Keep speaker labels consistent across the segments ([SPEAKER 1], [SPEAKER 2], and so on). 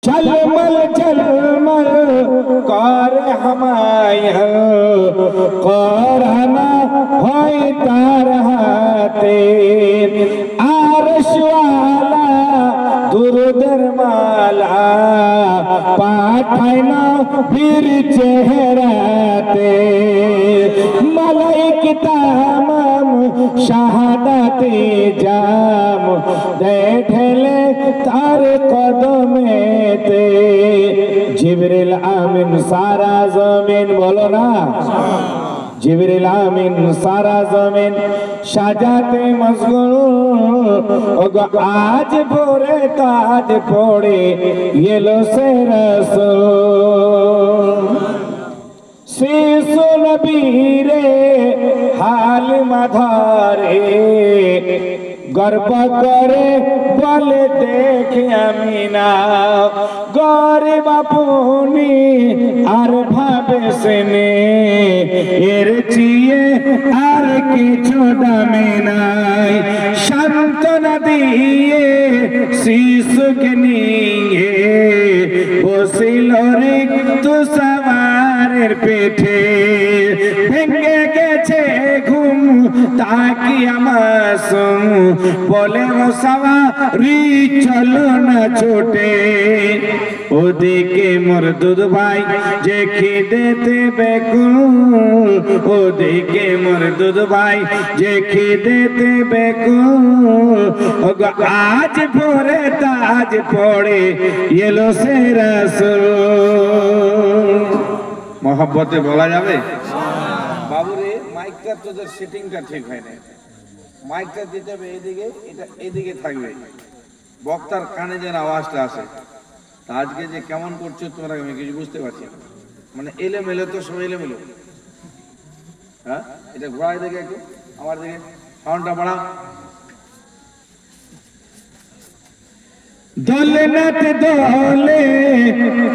[SPEAKER 1] झलमल झलमल कर हमाया कराना होय तार हाते आरश वाला दुरुदर माला पाठायना फिर चेहराते मलाइक तमाम शहादते जाम बैठले तार कदमेते जिब्रील आमीन सारा जमीन बोलो ना जिब्रील आमीन सारा जमीन साजाते मशगूल आज भोरे ताज पड़े येलो से रसूल शिशु नबी रे हाल माधारे गर्व करे বলে দেখে আমিনা গরিব আপনি আর ভাবে সেনে এর চেয়ে আর কিছু দামি নাই সান্ত্বনা দিয়ে শিশুকে নিয়ে বসিল রে তুষারের পেটে ভেঙে গেছে ঘুম তাকি আমাসুম বলে সওয়ারি চলো না ছোটে ওদিকে মোর দুধ ভাই যে খিদেতে বেকুল ওদিকে মোর দুধ ভাই যে খিদেতে বেকুল আজ ভোরে তাজ পড়ে এলো সে রাসূল মোহাব্বতে বলা যাবে বাবুরে মাইকটা তোদের সেটিংটা ঠিক হয় না মাইকটা দিতে হবে এইদিকে এটা এইদিকে থাকবে বক্তার কানে যেন আওয়াজটা আসে তা আজকে যে কেমন করছো তোমরা আমি কিছু বুঝতে পারছি না মানে এলোমেলো তো সব এলোমেলো হ্যাঁ এটা ঘোরায় দেখে একটু আমার দিকে সাউন্ডটা বাড়াও দোলনাত দোলে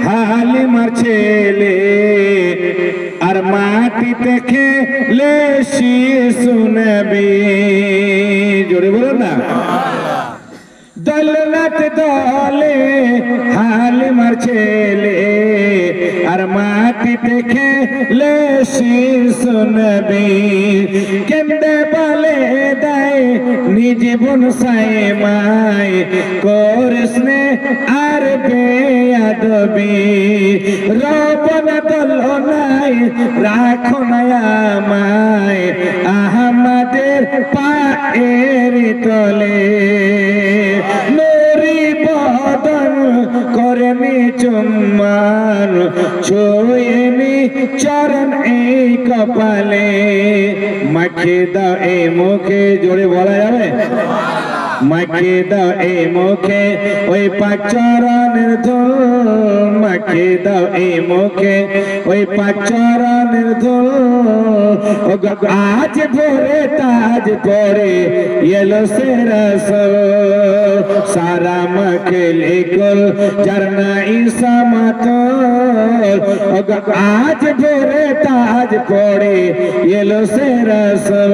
[SPEAKER 1] হালি মারছেলে আর মাটিতে খেলে শিশু নবী জোরে বলো না দোলনাত দোলে হালি মারছেলে আর মাটিতে খেলে শিশু নবী কেন্দে বলে দেয় নিজবন সায়ে মাই কোরসনে আর বেয়াদবি রবন দলনাই রাখো না আমায় আহমদের পায়ের তলে নুরি বদন করেনি চুম্মান ছুঁয়েনি চরণ এই কপালে মাখে দাও এই মুখে জোরে বলা যাবে মাখে দাও এই মুখে ওই পাঁচ চরণের ধুল মাখে দাও এই মুখে ওই পাঁচ চরণের ধুল আজ ভোরে তাজ পড়ে এলো সে রাসূল সারা মাখে লিখল ঝরনা ঈসা মাতল আজ ভোরে তাজ পড়ে এলো সে রাসূল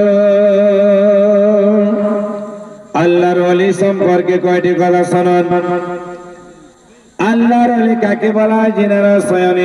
[SPEAKER 1] আল্লাহর ওলি সম্পর্কে কয়টি কথা শুনুন আল্লাহর ওলি কাকে বলা হয় যিনারা স্বয়ং